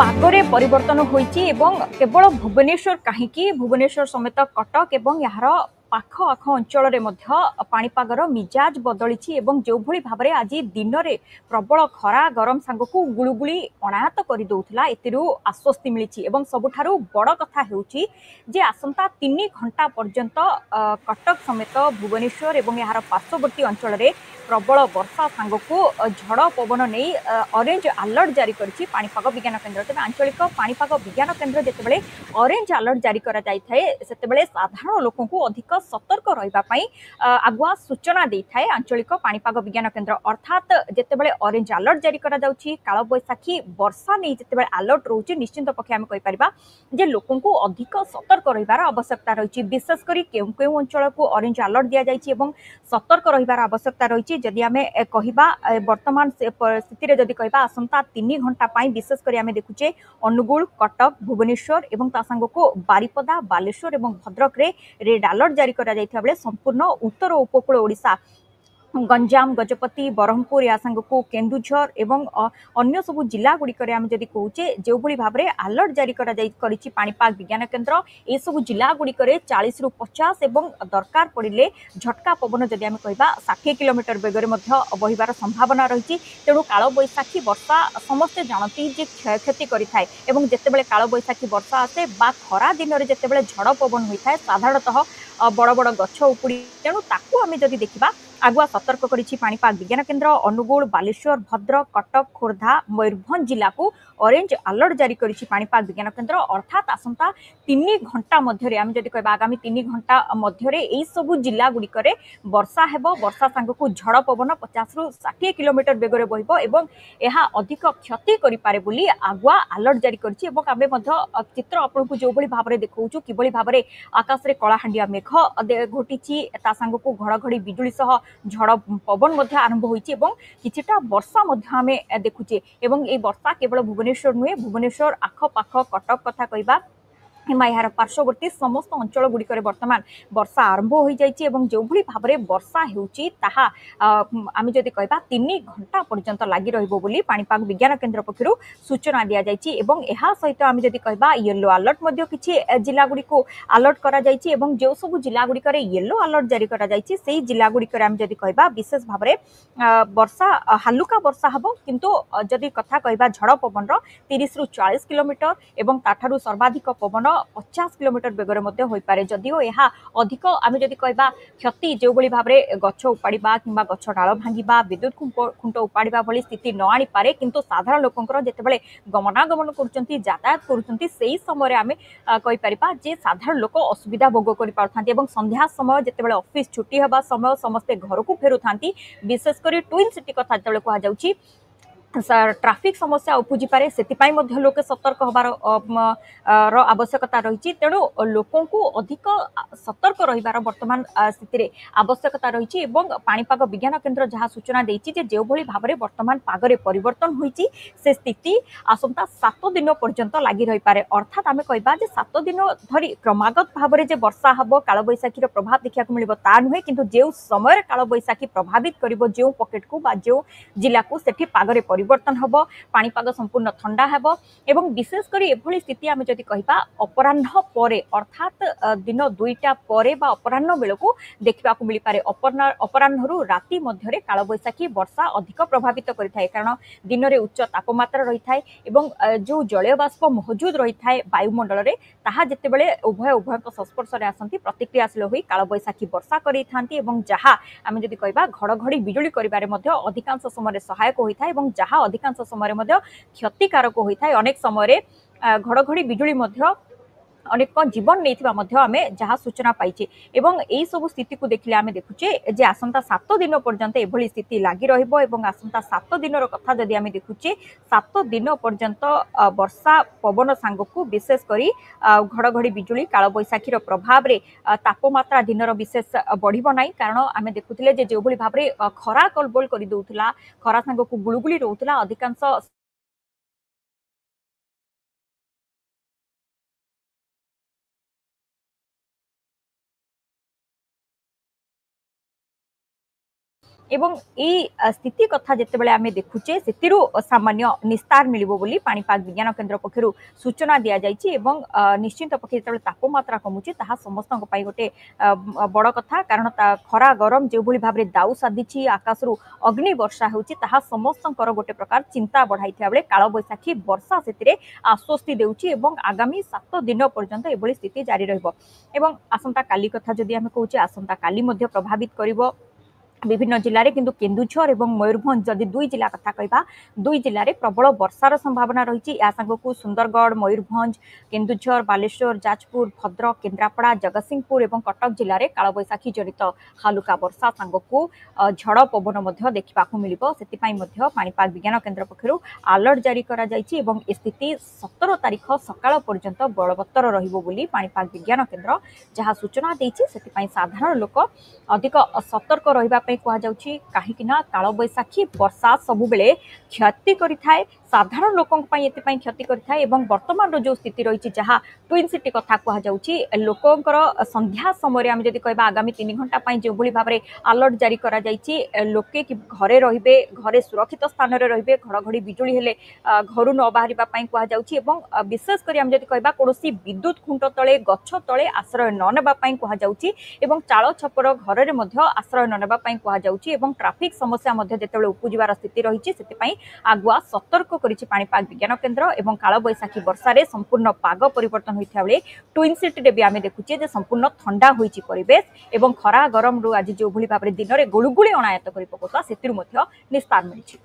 पागरे परिवर्तन होईची एवं केवल भुवनेश्वर कहीं भुवनेश्वर समेत कटक एवं यार पाख आख अंचल पाणीपागर मिजाज बदली जो भली भाव में आज दिन में प्रबल खरा गरम सांगक गुड़गुड़ी अणायत करदे आश्वस्ति मिली सबुठारु बड़ कथा होउची जे आसंता 3 घंटा पर्यंत कटक समेत भुवनेश्वर एवं यार पार्श्ववर्ती अंचल में प्रबल वर्षा सांगक झड़ पवन नहीं ऑरेंज अलर्ट जारी करिछि पाणीपाग विज्ञान केन्द्र। तेज आंचलिक पाणीपाग विज्ञान केन्द्र जितेबाला ऑरेंज अलर्ट जारी करा साधारण लोक अधिक सतर्क रही आगुआ सूचना दे थाए आंचलिक पाणीपाग विज्ञान केन्द्र। अर्थात जितेबाला ऑरेंज अलर्ट जारी करा काल बैशाखी वर्षा नहीं जितेबाला अलर्ट रोचे निश्चिंत पक्षे आम कहीपर जे लोक अधिक सतर्क रही आवश्यकता रही विशेषकर केउ केउ अंचल को ऑरेंज अलर्ट दि जाइए सतर्क रही आवश्यकता रही जदि आम कहवा वर्तमान स्थिति जदि कहवा आसंता 3 घंटा विशेषकर आम देखुचे अनुगुल कटक भुवनेश्वर एवं सांग को बारिपदा बालेश्वर एवं भद्रक रे रेड अलर्ट जारी करा जाइथिबा बेले संपूर्ण उत्तर उपकूल ओडिशा गंजाम गजपति ब्रह्मपुर या सांग को केन्दुझर एवं अन्य सबू जिला गुड़िक जदि कहे जो भाव में अलर्ट जारी पाणीपाग विज्ञान केन्द्र ये सब जिला गुड़िक 40 ରୁ 50 एवं दरकार पड़े झटका पवन जदि आम कह 60 किलोमीटर बेगर बहिबार संभावना रही। तेणु काल बैशाखी वर्षा समस्ते जानती जे क्षयक्षति करें जितेबाला काल बैशाखी वर्षा आसे बा खरा दिन में जितेबाला झड़ पवन होता है साधारणतः बड़ बड़ गछ उपुड़ी तेणु ताकू आम जदि देखा आगुआ सतर्क करिछि पाणीपाग विज्ञान केन्द्र। अनुगुल बालेश्वर भद्रक कटक खोर्धा मयूरभंज जिला को ऑरेंज अलर्ट जारी करिछि पाणीपाग विज्ञान केन्द्र। अर्थात आसंता 3 घंटा मध्य आम जदि कहबा आगामी 3 घंटा मध्य यही सबू जिला गुड़िक वर्षा हेबो वर्षा सांग को झड़ पवन 50 ରୁ 60 किलोमीटर बेगर बहिबो एवं यह अधिक क्षति करिपारे बोली आगुआ अलर्ट जारी करिछि आमे मध्य चित्र आपनको जो भली भाव में देखौछु किबली भाव में आकाश रे कलाहांडिया मेघ घोटिछि ता सांग को घड़घड़ी बिजुली सह झड़ पवन आरंभ होइछि एवं किछिटा वर्षा आमे देखुचे एवं ए वर्षा केवल भुवनेश्वर नुहे भुवनेश्वर आखपाख कटक कथा कहबा यार पार्श्ववर्ती समस्त अंचल गुड़िक बर्तमान वर्षा आरंभ हो जाइए जो भली भाव में वर्षा होउची ताहा आम जदि कहबा 3 घंटा पर्यंत लगी रहिबो बोली पाणीपाग विज्ञान केन्द्र पक्षरु सूचना दिया जाइछि एवं एहा सहित आम जदि कहबा येलो अलर्ट मध्य किछि जिला गुड़ी को अलर्ट करा जाइछि एवं जो सब जिला गुड़िक येलो अलर्ट जारी करा जाइछि सेही जिला गुड़िक आम जदि कहबा विशेष भाव में वर्षा हालुका वर्षा हबो किंतु जदि कथा कहबा झड़ पवन 30 ରୁ 40 किलोमीटर एवं ताठारु सर्वाधिक पवन 50 किलोमीटर बेगर होइपारे जदिओ यह अधिक आम जदि कहबा क्षति जो भली भाव में गछ उपाड़ा किंबा गछ डाल भांगा विद्युत खुंट उपाड़ा भली स्थिति न आनी पारे किंतु साधारण लोकंकर जेतेबेले गमनागमन करुचंती यातायात करुचंती सेही समय आमे कहि परिबा जे साधारण लोक असुविधा भोग करि पारथांती एवं संध्या समय जेतेबेले ऑफिस छुट्टी हबा समय समस्ते घर को फेरुथांती विशेषकर ट्विन सिटी कथा जेतेबेले कहा जाउची ट्राफिक समस्या उपजी पारे से लोक सतर्क हबार आवश्यकता रही तेणु लोकों को अधिक सतर्क रहिबार वर्तमान स्थिति आवश्यकता रही पाणीपाग विज्ञान केन्द्र जहाँ सूचना देछि जो भली भाव में वर्तमान पागरे परिवर्तन होइछि से स्थिति आसंता 7 दिन पर्यंत लगी रही पारे। अर्थात आम कहबा जे 7 दिन धरी क्रमागत भाव में वर्षा हब काल बैशाखी प्रभाव देखा मिलिबो ता नुहे किंतु जो समय काल बैशाखी प्रभावित करिबो जो पॉकेट को बा जो जिला को सेठी पागरे परिवर्तन हम पाणीपाग संपूर्ण ठंडा हेबो एवं विशेषकर एभली स्थिति आम जदि कहबा अपराह्न परे अर्थात दिन 2टा परे बा अपराह्न बेलू देखा मिल पारे अपराह्न राति मध्य काल बैशाखी वर्षा अधिक प्रभावित करें कारण दिन में उच्च तापमात्रा रही है जो जलीय बाष्प मौजूद रही है वायुमंडल में ताहा जितेबाला उभय संस्पर्श में आसती प्रतिक्रियाशील होई काल बैशाखी वर्षा करें जहाँ आम जदि कहबा घड़घड़ी बिजुली करिबारे मध्य अधिकांश समय सहायक होता है जहाँ अधिकांश समय क्षतिकारक होता है अनेक समय घड़घड़ी बिजुली अनेक जीवन नहीं आम जहाँ सूचना पाइचे एवं यही सब स्थिति को देखिले आम देखुचे जे आसंता 7 दिन पर्यंत एभली स्थिति लगी रहिबो एवं आसंता 7 दिन कथा जदि आम देखुचे 7 दिन पर्यंत वर्षा पवन सांग को विशेषकर घड़घड़ी बिजुली काल बैशाखीर प्रभाव में तापमात्रा दिन विशेष बढ़िबो नाही कारण आम देखुले जो भली भाव में खरा कलबल कर दउथला खरा सांग को गुळुगुळी रहउथला अधिकांश एवं ई स्थिति कथा जितेबाला आम देखुचे से सामान्य निस्तार मिलिबो बोली पाणीपाग विज्ञान केन्द्र पक्षर सूचना दि जाइए निश्चिंत पक्षे जो तापमात्रा कमुचे ताहा समस्त गोटे बड़ कथा कारण खरा गरम जो भाव में दाऊ साधी आकाशरू अग्नि वर्षा होची ताहा समस्त गोटे प्रकार चिंता बढ़ाई बेले काल बैशाखी वर्षा से आश्वस्ति देउची एवं आगामी 7 दिन पर्यंत एभली स्थिति जारी रहिबो एवं आसंता काली कथा जदि आमे कहूचे आसंता काली मध्य प्रभावित करिवो विभिन्न जिले में किंतु केन्दुझर और मयूरभंज जदि दुई जिला कथा कहबा दुई जिले में प्रबल वर्षार संभावना रही सांगक सुंदरगढ़ मयूरभंज केन्दुझर बालेश्वर जाजपुर भद्रक केन्द्रापड़ा जगतसिंहपुर और कटक जिले में कालबैशाखी जनित हालुका वर्षा सांगक झड़ पवन देखा मिल से पाणीपाग विज्ञान केन्द्र पक्षर अलर्ट जारी करा स्थिति 17 तारीख सकाळ पर्यंत बलवत्तर रही पाणीपाग विज्ञान केन्द्र जहाँ सूचना देछि से साधारण लोक अधिक सतर्क रहिबा कहुच्छी कहीं कालबैशाखी वर्षा सबु बेले क्षति करिथाए साधारण लोकों क्षति करिथाए एवं वर्तमान जो स्थिति रही जहाँ ट्विन सिटी कथा कहुच्छी लोकंकर संध्या समय आम जब कह आगामी 3 घंटा जो भाव में अलर्ट जारी करा लोके घरे रे घरे सुरक्षित स्थान में रे घड़घड़ी बिजुली हेले घर न बाहर कहुच्छी विशेषकर आम जब कह कौन विद्युत खुंट तले गछ तले आश्रय न नापी कहुच्छी चाल छपर घर में आश्रय न नापी कहुच्छी ट्राफिक समस्या जिते उपजार स्थिति रही से आगुआ सतर्क करिछि पाणीपाग विज्ञान केन्द्र एवं कालबैशाखी वर्षा रे संपूर्ण पाग परिवर्तन होता बेले ट्विन सिटी भी आम देखुचे जे संपूर्ण ठंडा होइछि परिवेश एवं खरा गरम रु आज जो भाव में दिन में गुळुगुळी अणायत कर पकाउता से निस्तार मिली।